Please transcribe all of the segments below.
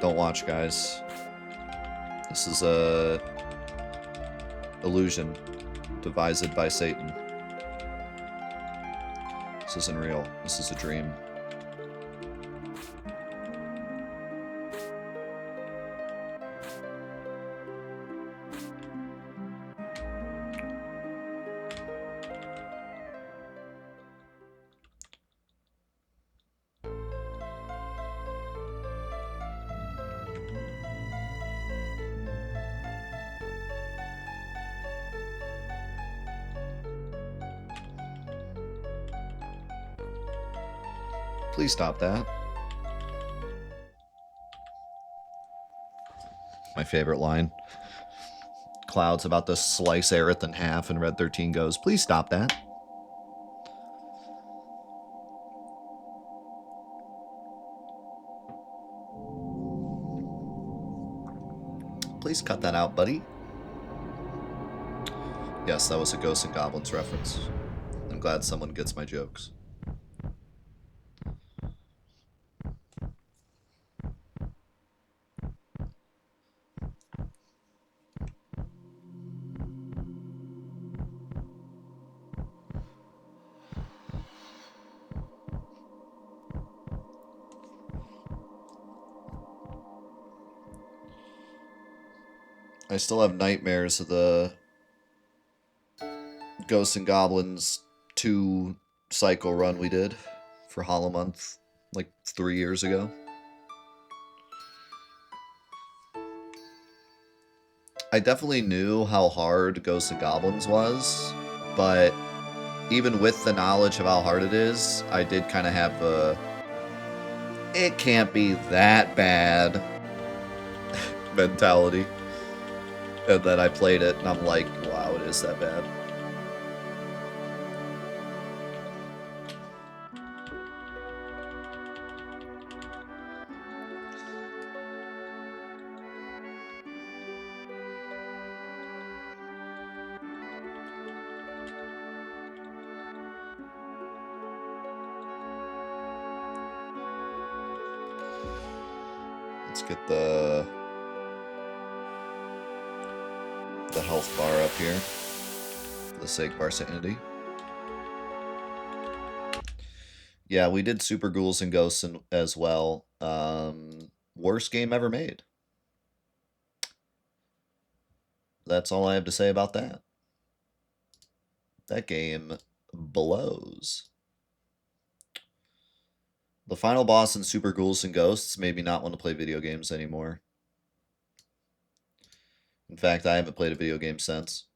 Don't watch, guys. This is a illusion devised by Satan. This isn't real. This is a dream. Please stop that. My favorite line. Cloud's about to slice Aerith in half, and Red 13 goes, please stop that. Please cut that out, buddy. Yes, that was a Ghosts and Goblins reference. I'm glad someone gets my jokes. I still have nightmares of the Ghosts and Goblins 2 cycle run we did for Hollow Month like 3 years ago. I definitely knew how hard Ghosts and Goblins was, but even with the knowledge of how hard it is, I did kind of have the it can't be that bad mentality. And then I played it, and I'm like, wow, it is that bad. Let's get the health bar up here for the sake of our sanity. Yeah, we did Super Ghouls and Ghosts as well. Worst game ever made. That's all I have to say about that. That game blows. The final boss in Super Ghouls and Ghosts made me not want to play video games anymore. In fact, I haven't played a video game since.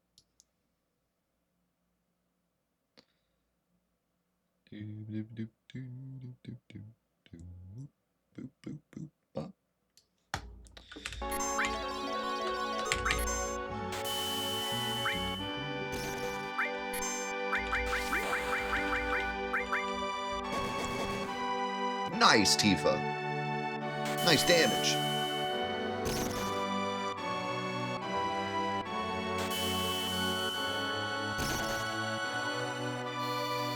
Nice, Tifa. Nice damage.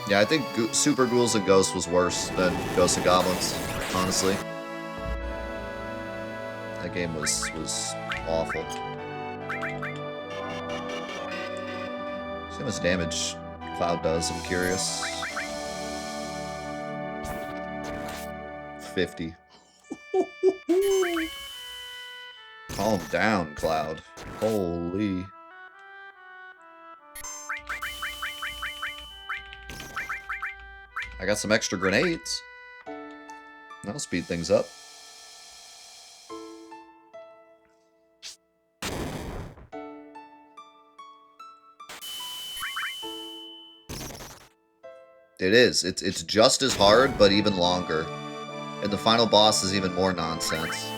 Yeah, I think Super Ghouls and Ghosts was worse than Ghosts and Goblins, honestly. That game was awful. See how much damage Cloud does, I'm curious. 50. Calm down, Cloud. Holy. I got some extra grenades. That'll speed things up. It is. It's just as hard, but even longer. And the final boss is even more nonsense.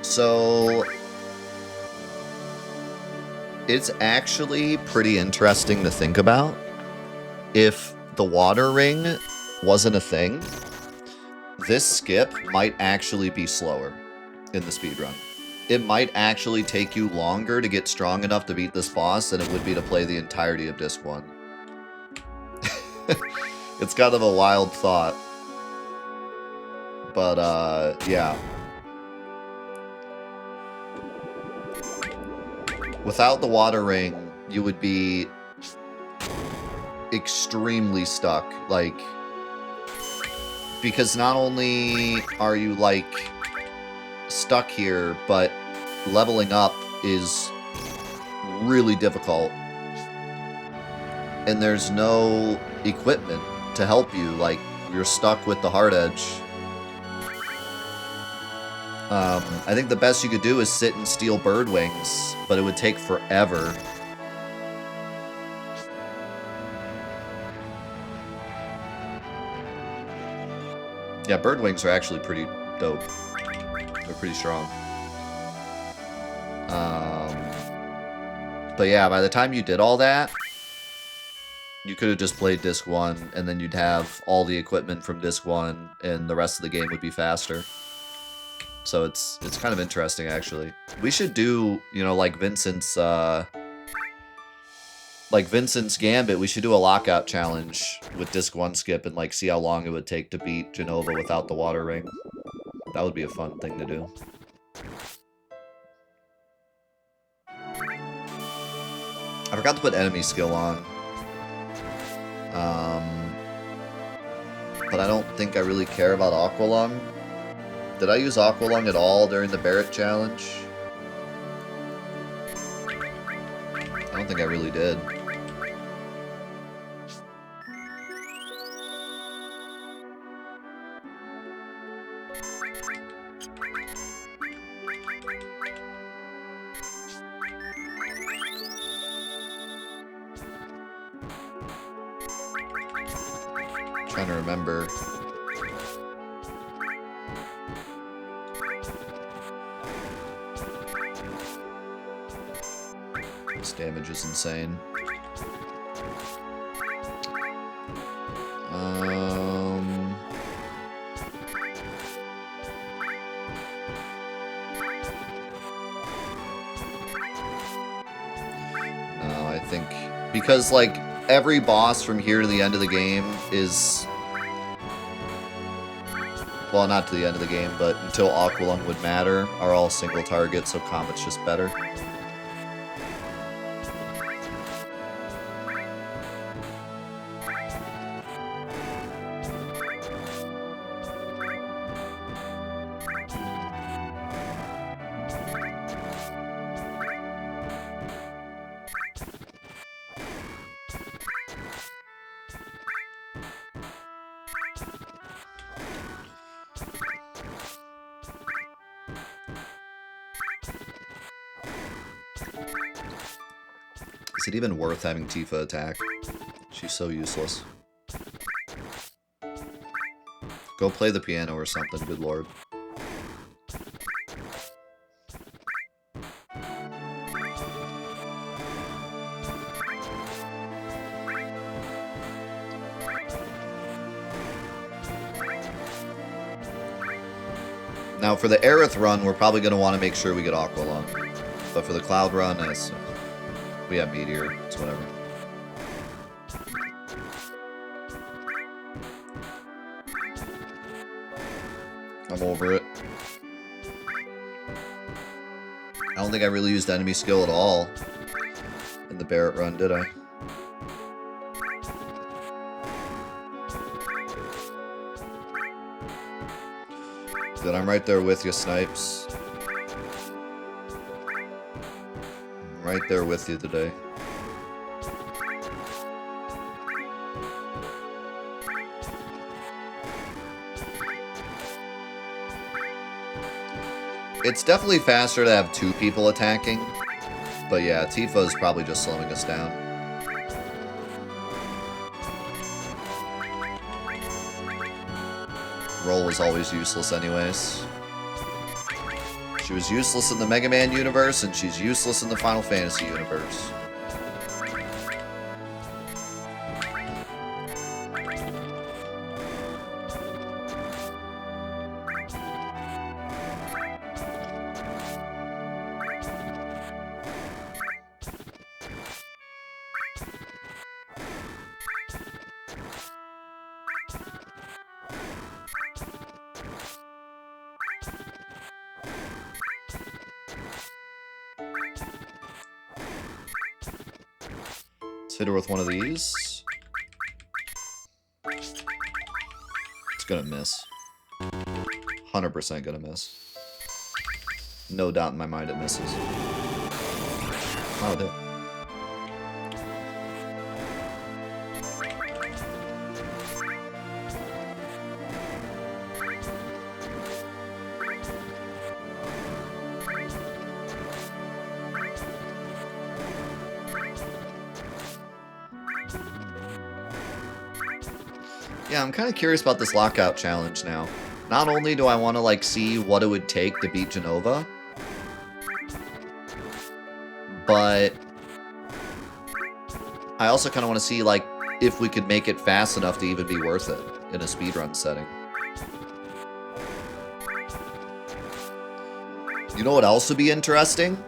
So it's actually pretty interesting to think about. If the water ring wasn't a thing, this skip might actually be slower in the speedrun. It might actually take you longer to get strong enough to beat this boss than it would be to play the entirety of Disc 1. It's kind of a wild thought. But, yeah. Without the water ring, you would be extremely stuck. Like, because not only are you, like, stuck here, but leveling up is really difficult. And there's no equipment to help you. Like, you're stuck with the hard edge. I think the best you could do is sit and steal bird wings, but it would take forever. Yeah, bird wings are actually pretty dope. They're pretty strong. But yeah, by the time you did all that, you could have just played Disc 1, and then you'd have all the equipment from Disc 1, and the rest of the game would be faster. So it's kind of interesting, actually. We should do, you know, like Vincent's Gambit, we should do a lockout challenge with Disc 1 skip and, like, see how long it would take to beat Genova without the water ring. That would be a fun thing to do. I forgot to put enemy skill on. But I don't think I really care about Aqualung. Did I use Aqualung at all during the Barret challenge? I don't think I really did. Trying to remember. This damage is insane. No, I think because, like, every boss from here to the end of the game is... Well, not to the end of the game, but until Aqualung would matter, are all single targets, so Comet's just better. Is it even worth having Tifa attack? She's so useless. Go play the piano or something, good lord. Now for the Aerith run, we're probably going to want to make sure we get Aqualung. But for the Cloud run, we have Meteor, it's whatever. I'm over it. I don't think I really used enemy skill at all in the Barret run, did I? Good, I'm right there with you, Snipes. I'm right there with you today. It's definitely faster to have two people attacking, but yeah, Tifa's probably just slowing us down. Roll was always useless anyways. She was useless in the Mega Man universe, and she's useless in the Final Fantasy universe. Let's hit her with one of these. It's gonna miss. 100% gonna miss. No doubt in my mind it misses. Oh, it did. Yeah, I'm kind of curious about this lockout challenge now. Not only do I want to, like, see what it would take to beat Genova, but I also kind of want to see, like, if we could make it fast enough to even be worth it in a speedrun setting. You know what else would be interesting?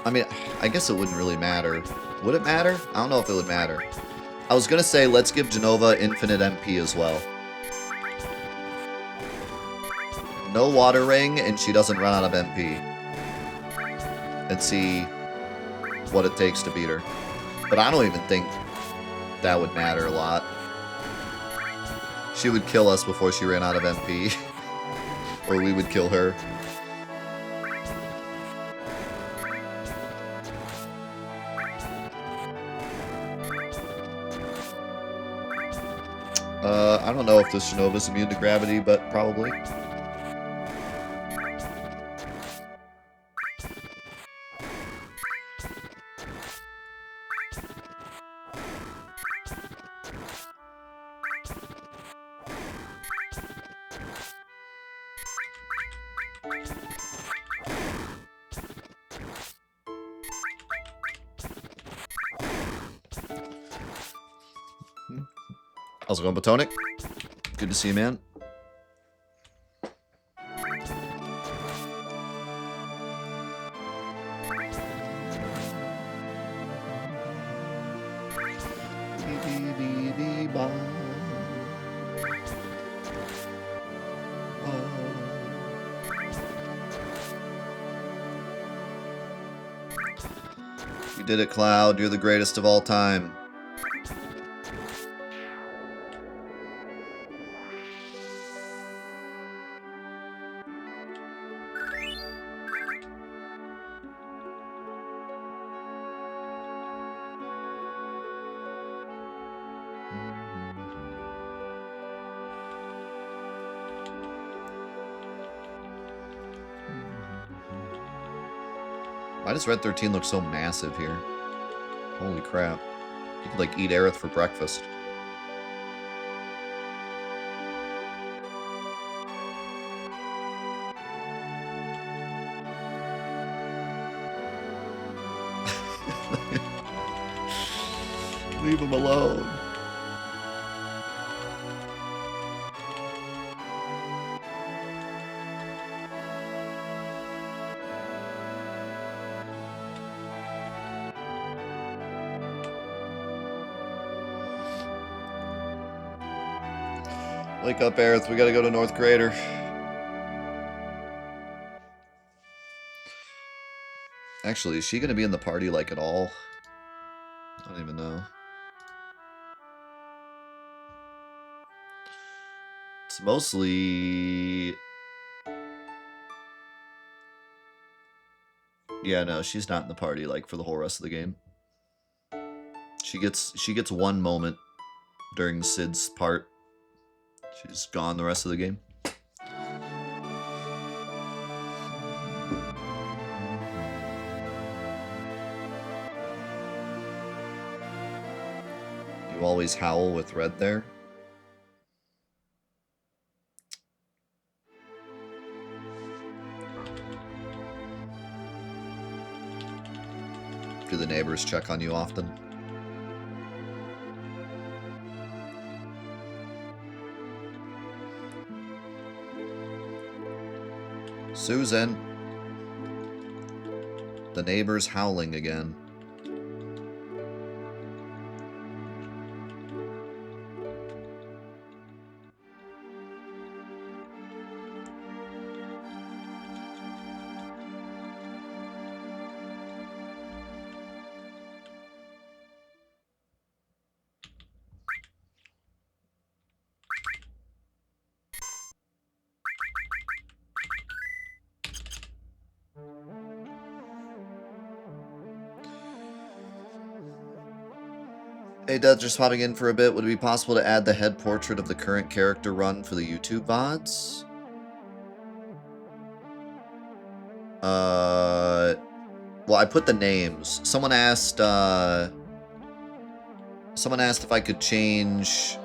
I mean, I guess it wouldn't really matter. Would it matter? I don't know if it would matter. I was going to say, let's give Genova infinite MP as well. No water ring, and she doesn't run out of MP. And see what it takes to beat her. But I don't even think that would matter a lot. She would kill us before she ran out of MP. Or we would kill her. I don't know if this Genova's immune to gravity, but probably. How's it going, Batonic? Good to see you, man. You did it, Cloud. You're the greatest of all time. Why does Red 13 look so massive here? Holy crap. You could, like, eat Aerith for breakfast. Leave him alone. Wake up, Aerith. We gotta go to North Crater. Actually, is she gonna be in the party, like, at all? I don't even know. It's mostly... Yeah, no, she's not in the party, like, for the whole rest of the game. She gets one moment during Sid's part. She's gone the rest of the game. You always howl with Red there. Do the neighbors check on you often? Susan! The neighbor's howling again. Hey, Dad, just popping in for a bit. Would it be possible to add the head portrait of the current character run for the YouTube VODs? Well, I put the names. Someone asked if I could change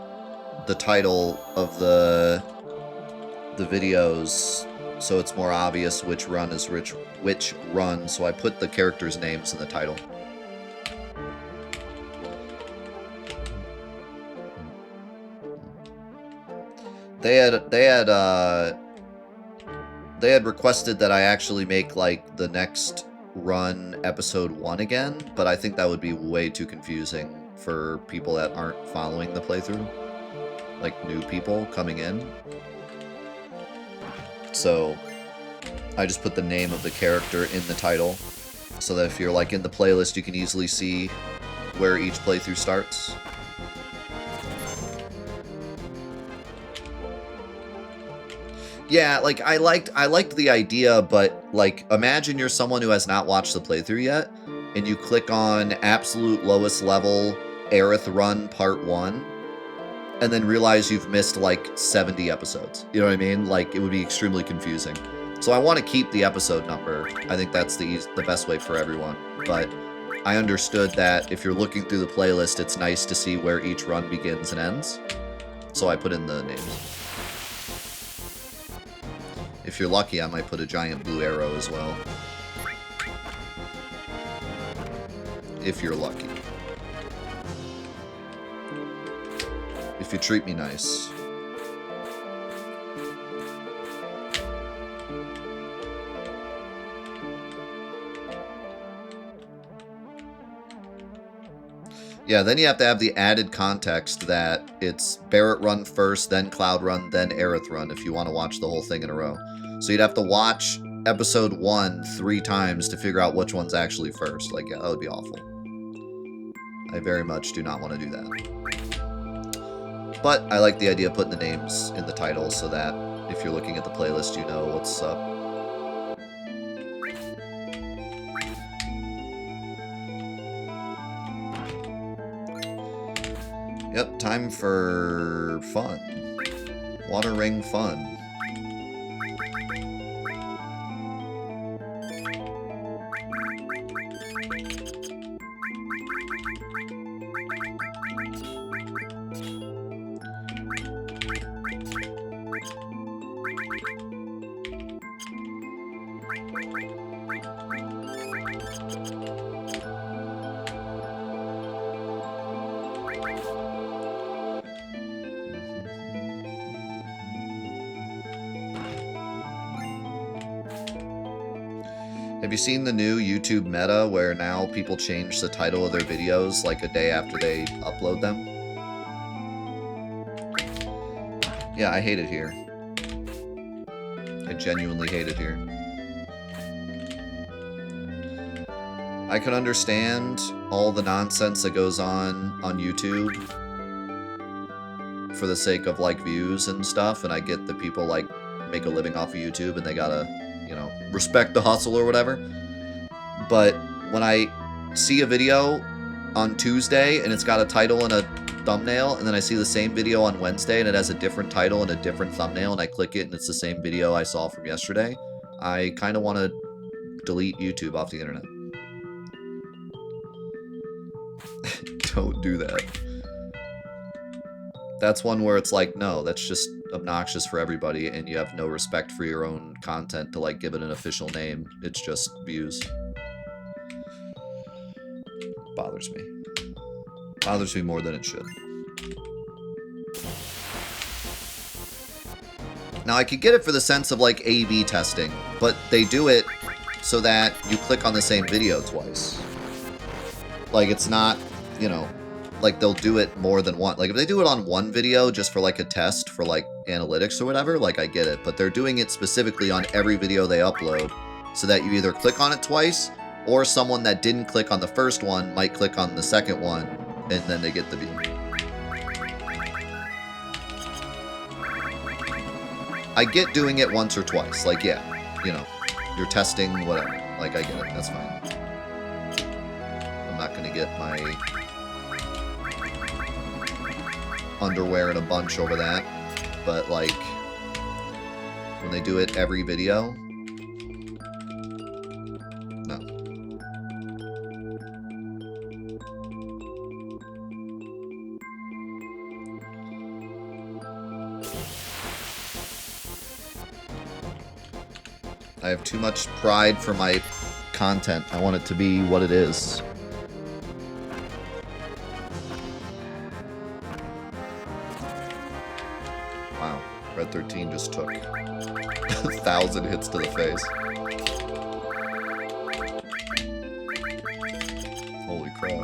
the title of the videos so it's more obvious which run is which run, so I put the characters' names in the title. They had requested that I actually make, like, the next run episode 1 again, but I think that would be way too confusing for people that aren't following the playthrough. Like, new people coming in. So, I just put the name of the character in the title, so that if you're, like, in the playlist, you can easily see where each playthrough starts. Yeah, like, I liked the idea, but, like, imagine you're someone who has not watched the playthrough yet, and you click on absolute lowest level Aerith Run Part 1, and then realize you've missed, like, 70 episodes. You know what I mean? Like, it would be extremely confusing. So I want to keep the episode number. I think that's the best way for everyone. But I understood that if you're looking through the playlist, it's nice to see where each run begins and ends. So I put in the names. If you're lucky, I might put a giant blue arrow as well. If you're lucky. If you treat me nice. Yeah, then you have to have the added context that it's Barret Run first, then Cloud Run, then Aerith Run if you want to watch the whole thing in a row. So you'd have to watch episode 1 3 times to figure out which one's actually first. Like, yeah, that would be awful. I very much do not want to do that. But I like the idea of putting the names in the title so that if you're looking at the playlist, you know what's up. Yep, time for fun. Water ring fun. Have you seen the new YouTube meta where now people change the title of their videos like a day after they upload them? Yeah, I hate it here. I genuinely hate it here. I can understand all the nonsense that goes on YouTube for the sake of, like, views and stuff, and I get that people, like, make a living off of YouTube and they gotta, you know, respect the hustle or whatever. But when I see a video on Tuesday and it's got a title and a thumbnail, and then I see the same video on Wednesday and it has a different title and a different thumbnail, and I click it and it's the same video I saw from yesterday, I kind of want to delete YouTube off the internet. Don't do that. That's one where it's like, no, that's just obnoxious for everybody, and you have no respect for your own content to, like, give it an official name. It's just views. Bothers me. Bothers me more than it should. Now, I could get it for the sense of, like, A/B testing, but they do it so that you click on the same video twice. Like, it's not, you know, like, they'll do it more than one. Like, if they do it on one video just for, like, a test for, like, analytics or whatever, like, I get it. But they're doing it specifically on every video they upload so that you either click on it twice, or someone that didn't click on the first one might click on the second one, and then they get the view. I get doing it once or twice. Like, yeah, you know, you're testing, whatever. Like, I get it. That's fine. I'm not going to get my underwear in a bunch over that. But, like, when they do it every video, no. I have too much pride for my content. I want it to be what it is. Wow. Red 13 just took 1,000 hits to the face. Holy crap.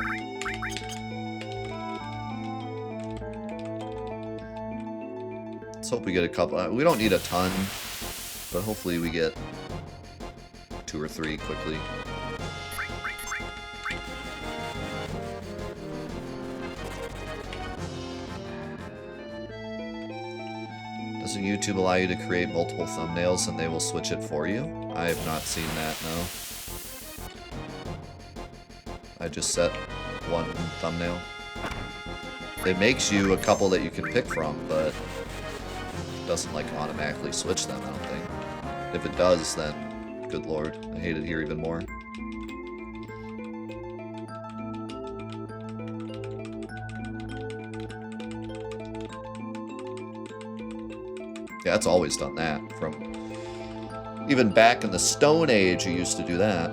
Let's hope we get a couple. We don't need a ton, but hopefully we get 2 or 3 quickly. Doesn't YouTube allow you to create multiple thumbnails and they will switch it for you? I have not seen that, no. I just set one thumbnail. It makes you a couple that you can pick from, but it doesn't like automatically switch them, I don't think. If it does, then good lord, I hate it here even more. Yeah, it's always done that. From even back in the Stone Age, you used to do that.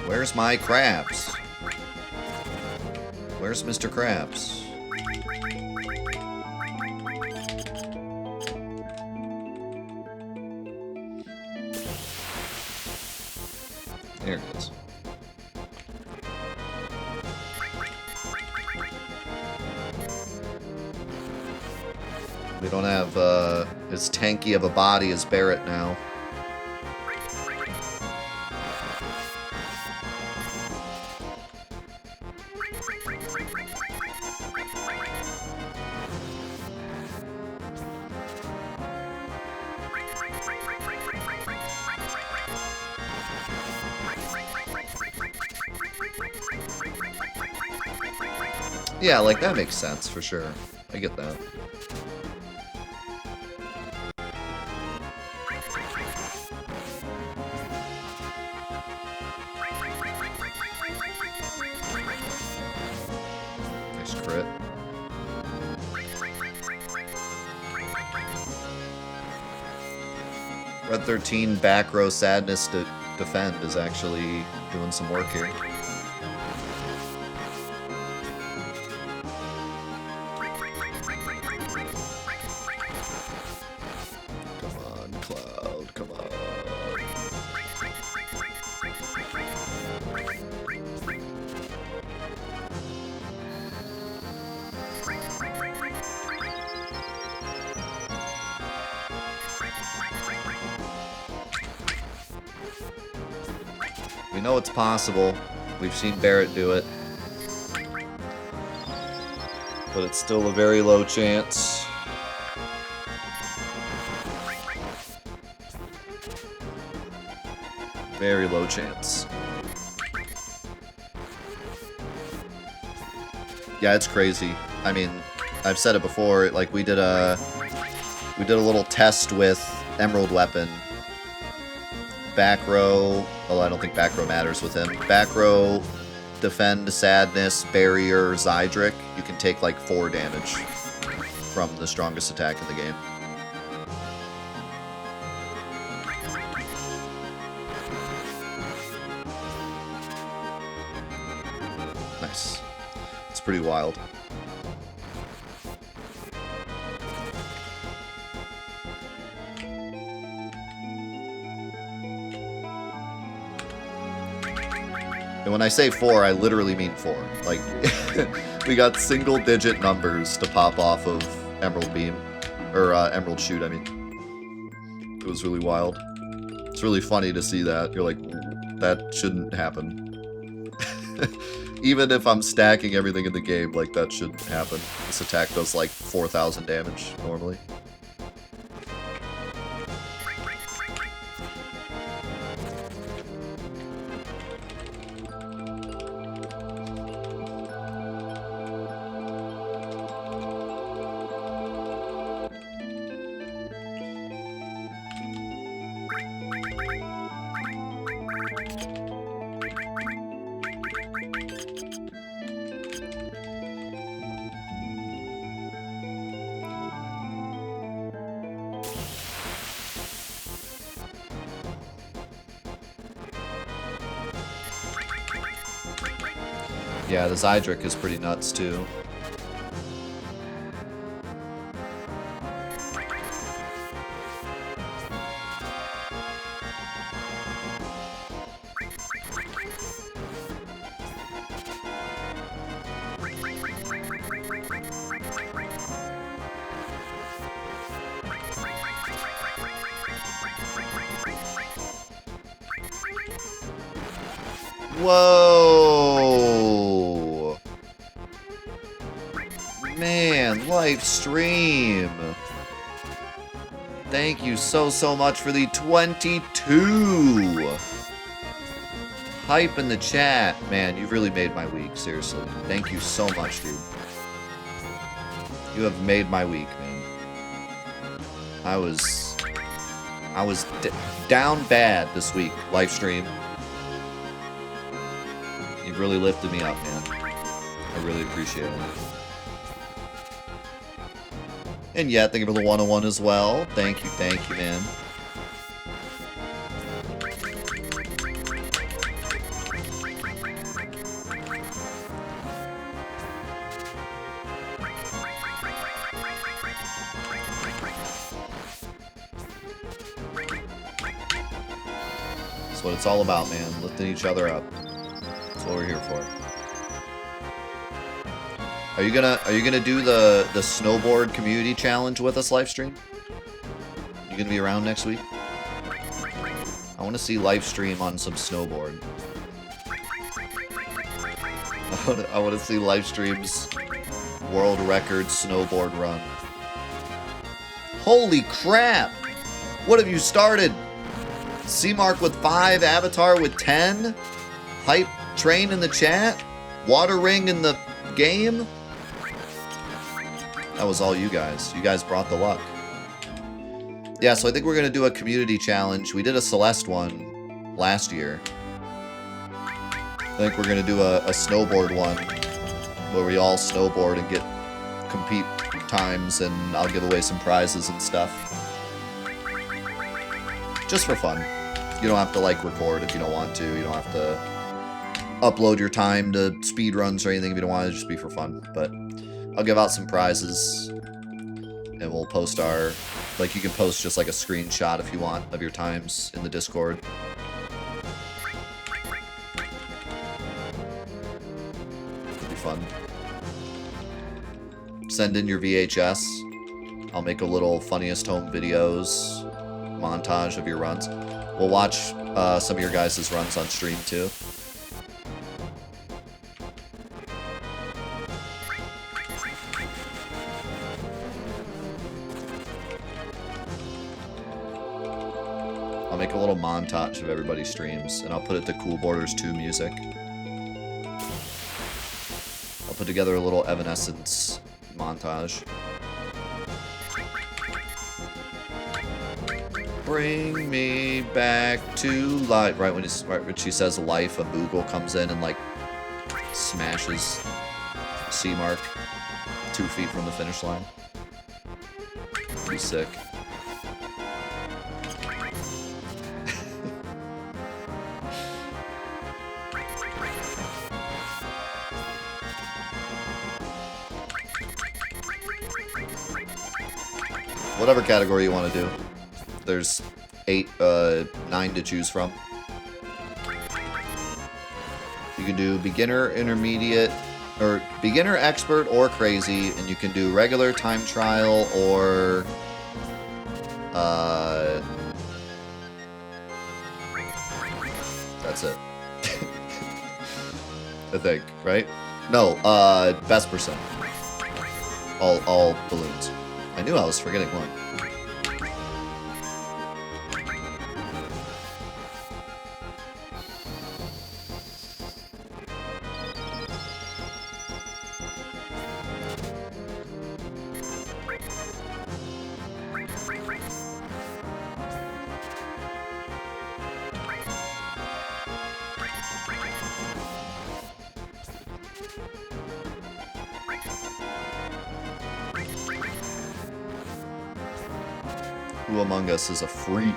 Where's my crabs? Where's Mr. Krabs? There it is. We don't have as tanky of a body as Barrett now. Yeah, like, that makes sense, for sure. I get that. Nice crit. Red 13 back row sadness to defend is actually doing some work here. We know it's possible. We've seen Barrett do it. But it's still a very low chance. Very low chance. Yeah, it's crazy. I mean, I've said it before, like we did a little test with Emerald Weapon. Back row, although I don't think back row matters with him. Back row, defend, sadness, barrier, Zydric. You can take like 4 damage from the strongest attack in the game. Nice. It's pretty wild. And when I say 4, I literally mean 4. Like, we got single-digit numbers to pop off of Emerald Beam. Or, Emerald Shoot, I mean. It was really wild. It's really funny to see that. You're like, that shouldn't happen. Even if I'm stacking everything in the game, like, that shouldn't happen. This attack does, like, 4,000 damage, normally. Yeah, the Zydric is pretty nuts, too. Whoa! Man, live stream. Thank you so much for the 22. Hype in the chat. Man, you've really made my week, seriously. Thank you so much, dude. You have made my week, man. I was down bad this week, live stream. You've really lifted me up, man. I really appreciate it. And yeah, thank you for the 101 as well. Thank you, man. That's what it's all about, man. Lifting each other up. That's what we're here for. Are you gonna do the snowboard community challenge with us live stream? You gonna be around next week? I want to see live stream on some snowboard. I want to see live streams world record snowboard run. Holy crap! What have you started? C-Mark with 5, Avatar with 10, Hype Train in the chat, Water Ring in the game. That was all you guys. You guys brought the luck. Yeah, so I think we're going to do a community challenge. We did a Celeste one last year. I think we're going to do a snowboard one where we all snowboard and compete times, and I'll give away some prizes and stuff. Just for fun. You don't have to, like, record if you don't want to. You don't have to upload your time to speedruns or anything if you don't want to. Just be for fun. But I'll give out some prizes, and we'll post our... Like, you can post just, like, a screenshot if you want of your times in the Discord. It'll be fun. Send in your VHS. I'll make a little funniest home videos montage of your runs. We'll watch some of your guys' runs on stream, too. I'll make a little montage of everybody's streams, and I'll put it to Cool Borders 2 music. I'll put together a little Evanescence montage. Bring me back to life. Right when she says life, a Moogle comes in and, like, smashes C-Mark 2 feet from the finish line. Pretty sick. Whatever category you want to do. There's 9 to choose from. You can do beginner, intermediate, or beginner, expert, or crazy, and you can do regular, time trial, or that's it. I think, right? No, best percent. All balloons. I knew I was forgetting one. Who among us is a freak?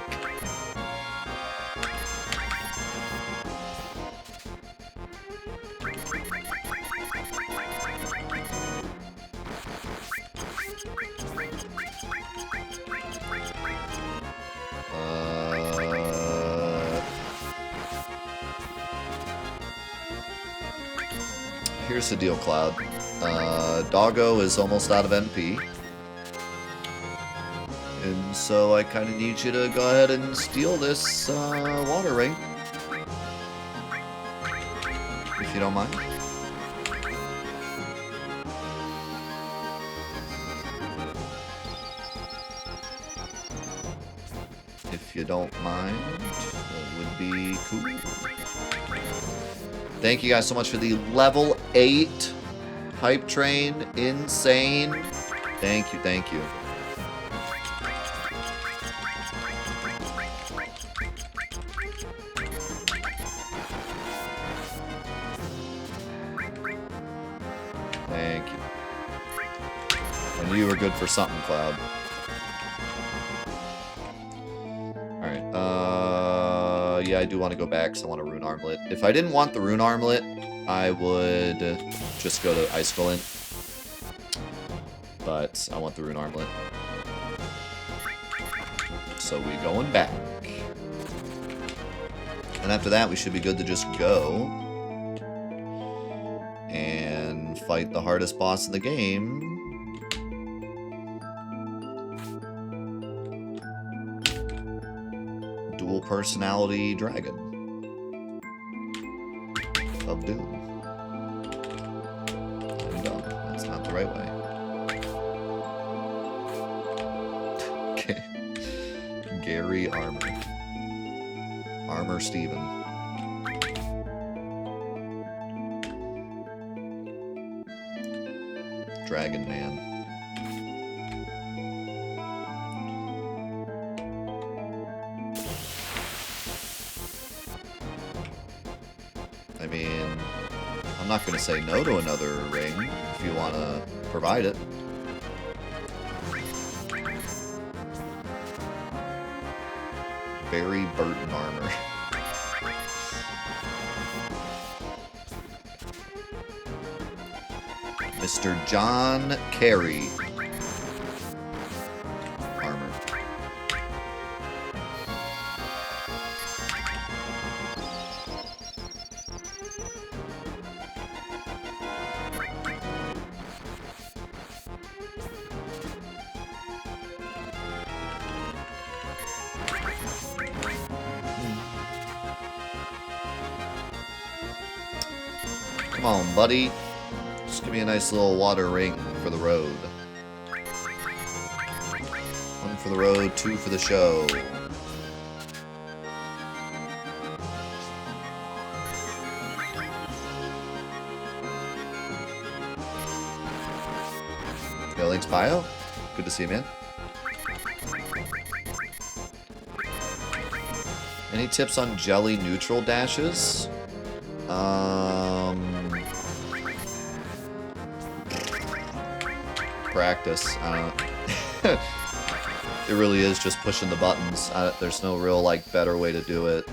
here's the deal, Cloud. Doggo is almost out of NP. And so I kind of need you to go ahead and steal this water ring. If you don't mind. If you don't mind, that would be cool. Thank you guys so much for the level 8 hype train. Insane. Thank you, thank you. Thank you. I knew you were good for something, Cloud. Alright, yeah, I do want to go back because I want a rune armlet. If I didn't want the rune armlet, I would just go to Ice Golem. But I want the rune armlet. So we going back. And after that, we should be good to just go and fight the hardest boss in the game. Dual personality dragon of Doom. I'm dumb. That's not the right way. Okay. Gary Armor. Armor Steven. Dragon Man. I mean, I'm not going to say no to another ring if you want to provide it. Barry Burton armor. Mr. John Kerry armor. Come on, buddy. Just give me a nice little water ring for the road. 1 for the road, 2 for the show. Yo, Link's bio? Good to see you, man. Any tips on jelly neutral dashes? Practice. It really is just pushing the buttons. There's no real, like, better way to do it.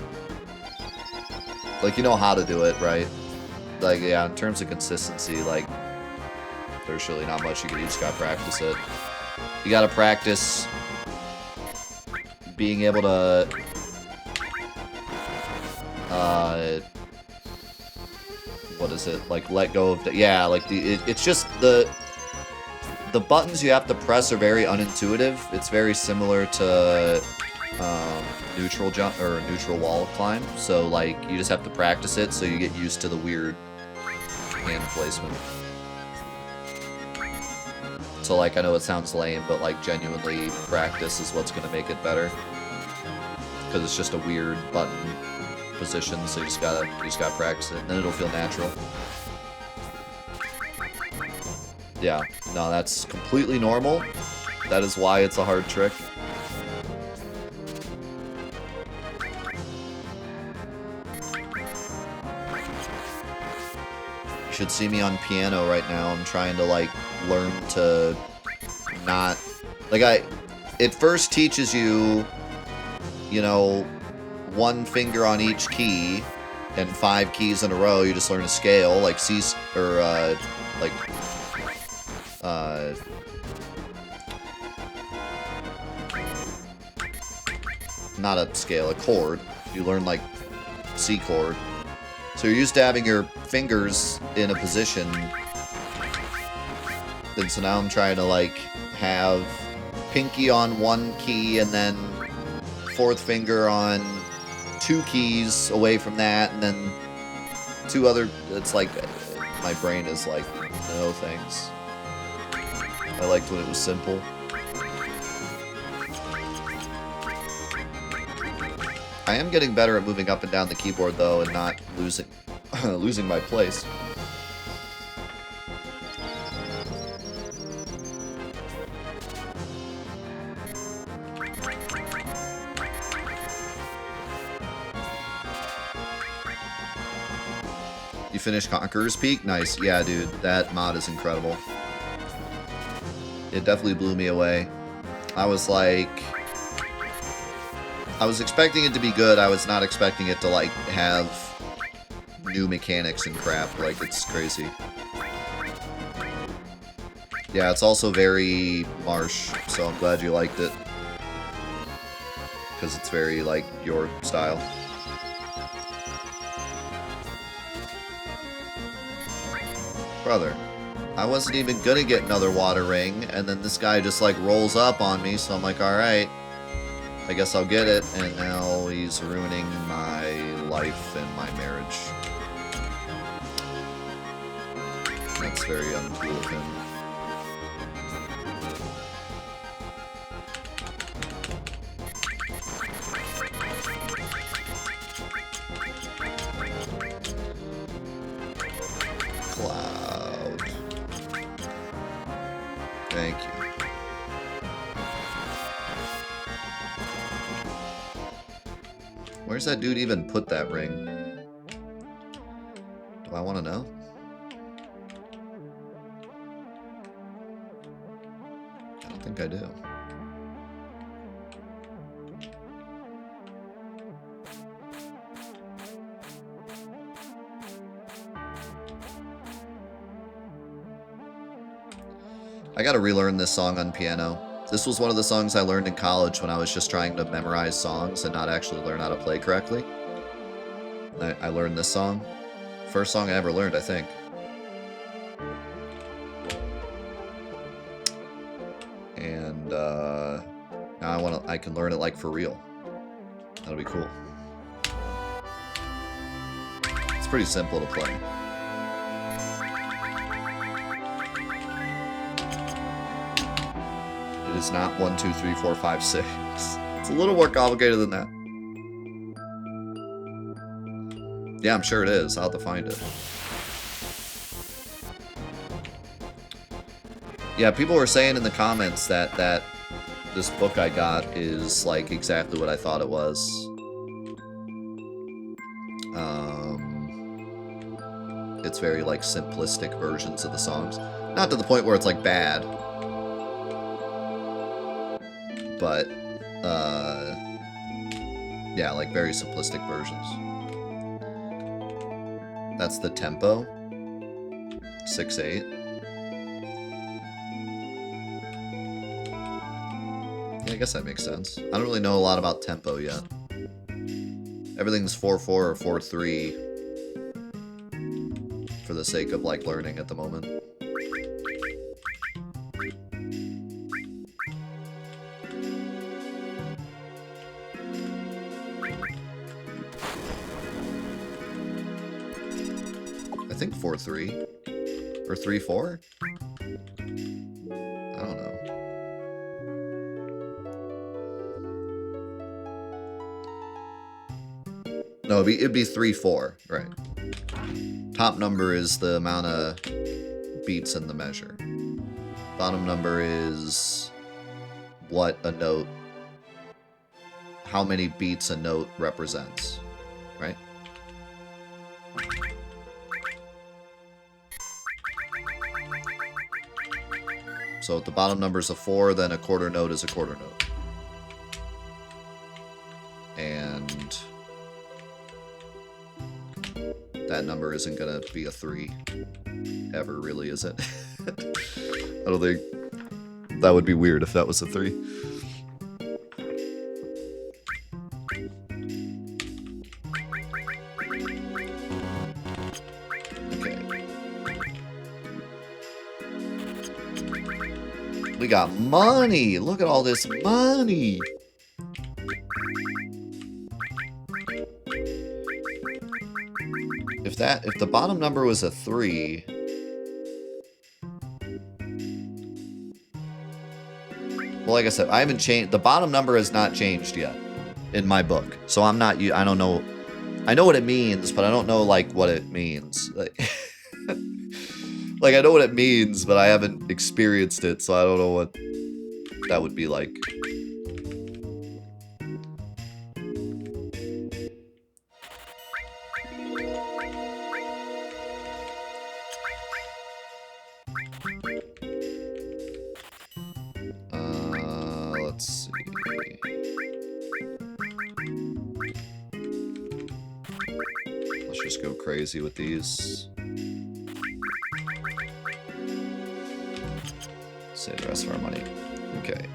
Like, you know how to do it, right? Like, yeah, in terms of consistency, like, there's really not much you can do. You just gotta practice it. You gotta practice being able to what is it? Like, let go of the... Yeah, like, it's just the buttons you have to press are very unintuitive. It's very similar to neutral jump or neutral wall climb. So, like, you just have to practice it so you get used to the weird hand placement. So, like, I know it sounds lame, but, like, genuinely practice is what's going to make it better. Because it's just a weird button position, so you just gotta practice it, and then it'll feel natural. Yeah, no, that's completely normal. That is why it's a hard trick. You should see me on piano right now. I'm trying to, like, learn to not... Like, it first teaches you, you know, 1 finger on each key, and 5 keys in a row. You just learn a scale, like C, or, like, not a scale, a chord. You learn, like, C chord, So you're used to having your fingers in a position. And so now I'm trying to, like, have pinky on one key and then fourth finger on 2 keys away from that, and then 2 other... It's like, my brain is like, no thanks. I liked when it was simple. I am getting better at moving up and down the keyboard, though, and not losing losing my place. You finished Conqueror's Peak? Nice. Yeah, dude. That mod is incredible. It definitely blew me away. I was like... I was expecting it to be good. I was not expecting it to, like, have new mechanics and crap. Like, it's crazy. Yeah, it's also very marsh, so I'm glad you liked it. Because it's very, like, your style. Brother, I wasn't even gonna get another water ring, and then this guy just, like, rolls up on me, so I'm like, alright. I guess I'll get it, and now he's ruining my life and my marriage. That's very uncool of him. Cloud. Thank you. Where's that dude even put that ring? Do I want to know? I don't think I do. I gotta relearn this song on piano. This was one of the songs I learned in college when I was just trying to memorize songs and not actually learn how to play correctly. I learned this song. First song I ever learned, I think. And now I can learn it like for real. That'll be cool. It's pretty simple to play. It is not 1, 2, 3, 4, 5, 6. It's a little more complicated than that. Yeah, I'm sure it is. I'll have to find it. Yeah, people were saying in the comments that this book I got is like exactly what I thought it was. It's very like simplistic versions of the songs. Not to the point where it's like bad. But, yeah, like very simplistic versions. That's the tempo. 6/8. Yeah, I guess that makes sense. I don't really know a lot about tempo yet. Everything's 4/4 or 4/3 for the sake of, like, learning at the moment. I think 4/3 or 3/4. I don't know. No, it'd be 3/4, right? Top number is the amount of beats in the measure. Bottom number is what a note, how many beats a note represents, right? So if the bottom number is a 4, then a quarter note is a quarter note. And that number isn't going to be a 3. Ever, really, is it? I don't think... That would be weird if that was a 3. We got money! Look at all this money! If the bottom number was a 3... Well, like I said, I haven't changed... The bottom number has not changed yet in my book. So I'm not... I don't know... I know what it means, but I don't know, like, what it means. Like, like, I know what it means, but I haven't experienced it, so I don't know what that would be like. Let's see. Let's just go crazy with these. Save the rest of our money. Okay.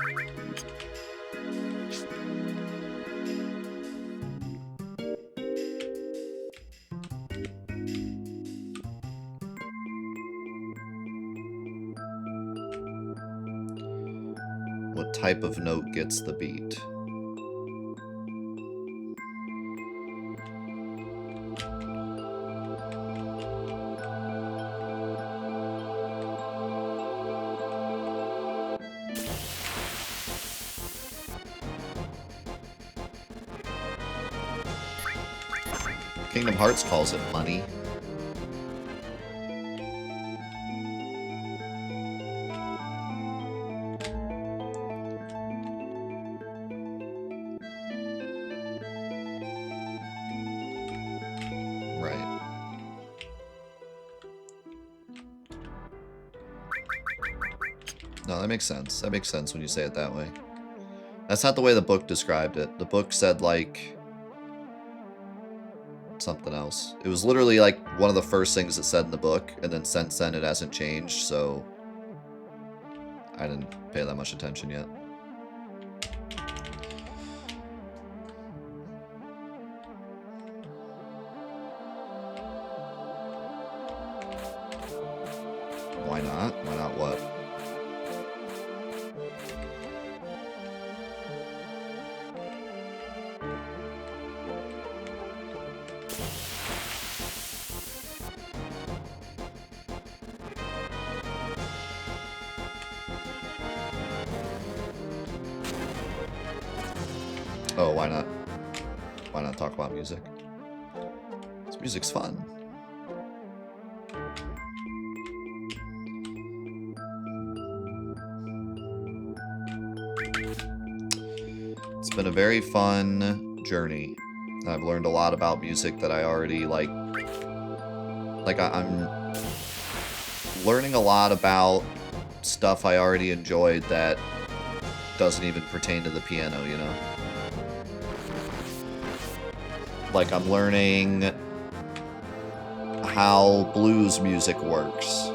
What type of note gets the beat? Kingdom Hearts calls it money. Right. No, that makes sense. That makes sense when you say it that way. That's not the way the book described it. The book said, like, something else. It was literally like one of the first things it said in the book, and then since then it hasn't changed, so I didn't pay that much attention yet. Why not? Why not what? Oh, why not? Why not talk about music? This music's fun. It's been a very fun journey. I've learned a lot about music that I already like. I'm learning a lot about stuff I already enjoyed that doesn't even pertain to the piano, you know? Like, I'm learning how blues music works.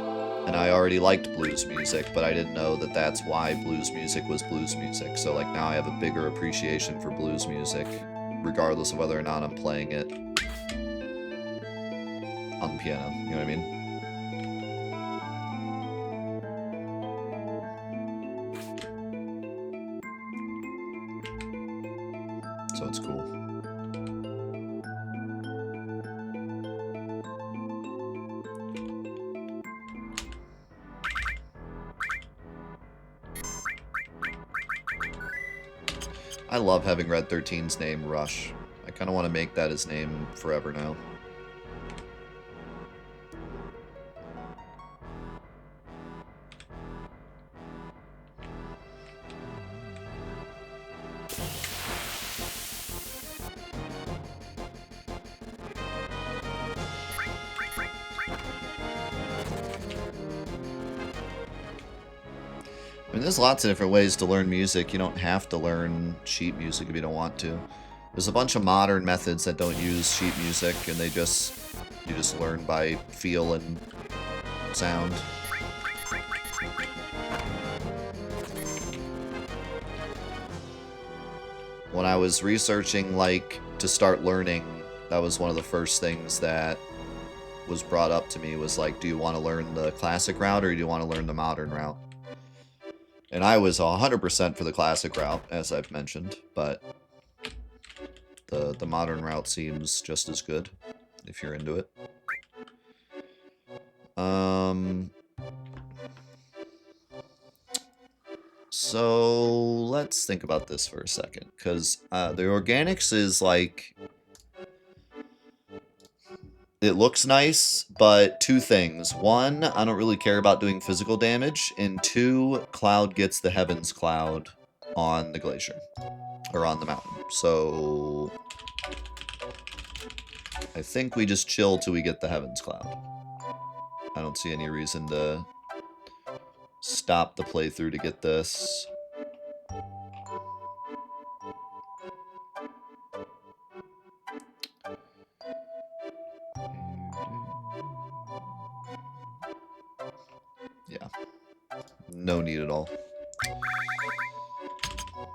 And I already liked blues music, but I didn't know that that's why blues music was blues music. So, like, now I have a bigger appreciation for blues music, regardless of whether or not I'm playing it on the piano. You know what I mean? So it's cool. I love having Red 13's name Rush. I kind of want to make that his name forever now. I mean, there's lots of different ways to learn music. You don't have to learn sheet music if you don't want to. There's a bunch of modern methods that don't use sheet music, and you just learn by feel and sound. When I was researching, like, to start learning, that was one of the first things that was brought up to me, was like, do you want to learn the classic route or do you want to learn the modern route? And I was 100% for the classic route, as I've mentioned, but the modern route seems just as good, if you're into it. So let's think about this for a second, because the organics is like, it looks nice, but two things. One, I don't really care about doing physical damage, and two, Cloud gets the Heavens Cloud on the glacier, or on the mountain. So I think we just chill till we get the Heavens Cloud. I don't see any reason to stop the playthrough to get this. Yeah. No need at all.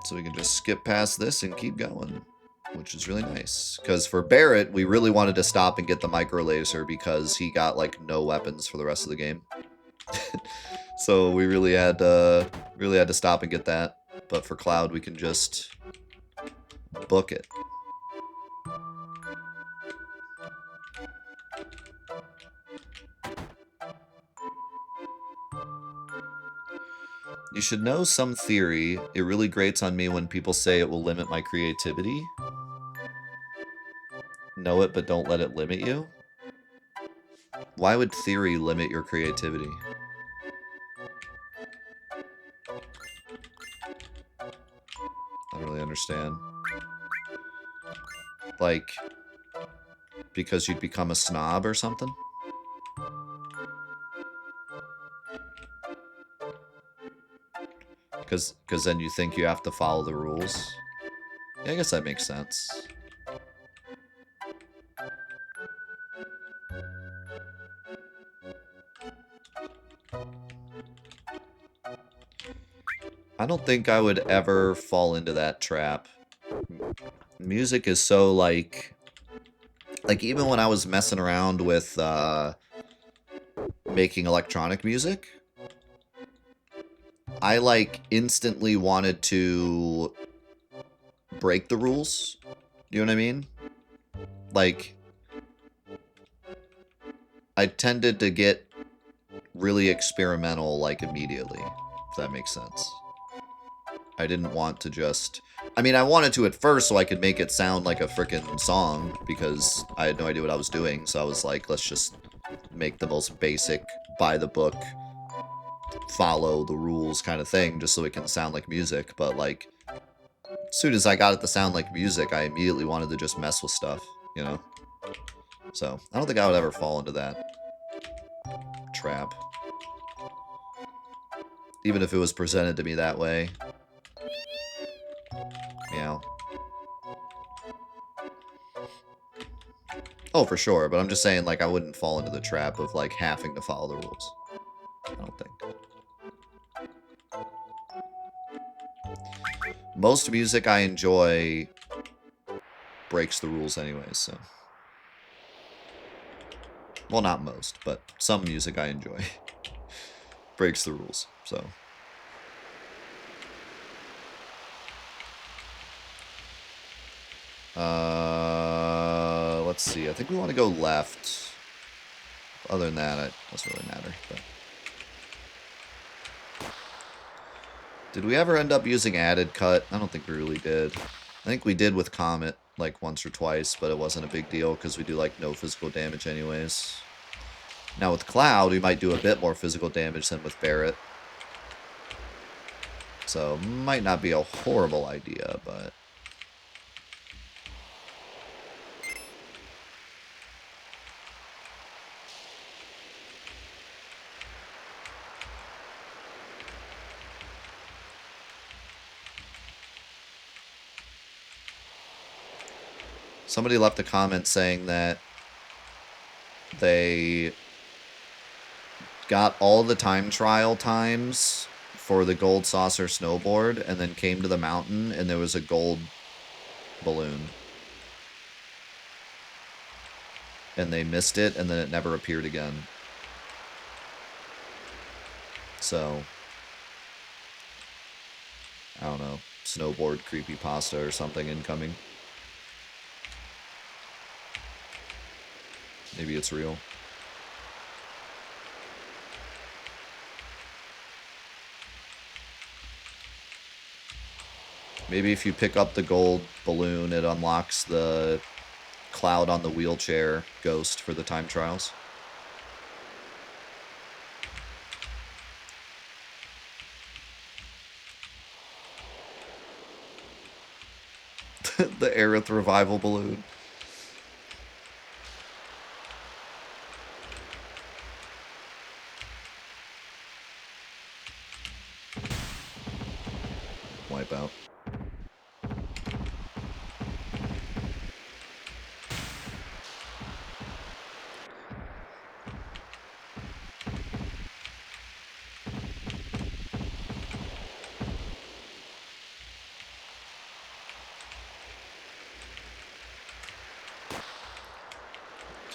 So we can just skip past this and keep going, which is really nice. Because for Barrett, we really wanted to stop and get the micro laser because he got like no weapons for the rest of the game. So we really had to stop and get that. But for Cloud, we can just book it. You should know some theory. It really grates on me when people say it will limit my creativity. Know it, but don't let it limit you. Why would theory limit your creativity? I don't really understand. Like, because you'd become a snob or something? Because then you think you have to follow the rules? Yeah, I guess that makes sense. I don't think I would ever fall into that trap. Music is so, like even when I was messing around with making electronic music, I, like, instantly wanted to break the rules. You know what I mean? Like, I tended to get really experimental, like, immediately, if that makes sense. I didn't want to just... I mean, I wanted to at first so I could make it sound like a frickin' song, because I had no idea what I was doing, so I was like, let's just make the most basic, by-the-book, follow-the-rules kind of thing, just so it can sound like music, but, like, as soon as I got it to sound like music, I immediately wanted to just mess with stuff, you know? So, I don't think I would ever fall into that trap. Even if it was presented to me that way. Meow. Oh, for sure, but I'm just saying, like, I wouldn't fall into the trap of, like, having to follow the rules. I don't think. Most music I enjoy breaks the rules anyways, so... Well, not most, but some music I enjoy breaks the rules, so... Let's see. I think we want to go left. Other than that, it doesn't really matter. But... Did we ever end up using added cut? I don't think we really did. I think we did with Comet, like, once or twice, but it wasn't a big deal, because we do, like, no physical damage anyways. Now, with Cloud, we might do a bit more physical damage than with Barrett. So, might not be a horrible idea, but... Somebody left a comment saying that they got all the time trial times for the gold saucer snowboard and then came to the mountain and there was a gold balloon. And they missed it and then it never appeared again. So don't know, snowboard creepypasta or something incoming. Maybe it's real. Maybe if you pick up the gold balloon, it unlocks the cloud on the wheelchair ghost for the time trials. The Aerith revival balloon. Wipeout.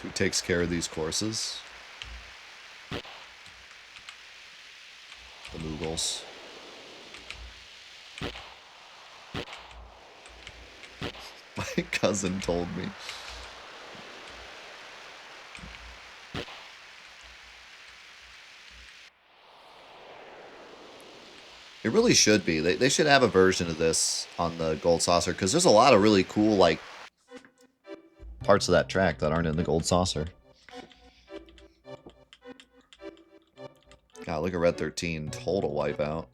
Who takes care of these courses? The Moogles. My cousin told me. It really should be. They should have a version of this on the Gold Saucer, because there's a lot of really cool, like, parts of that track that aren't in the Gold Saucer. God, look at Red 13. Total wipeout.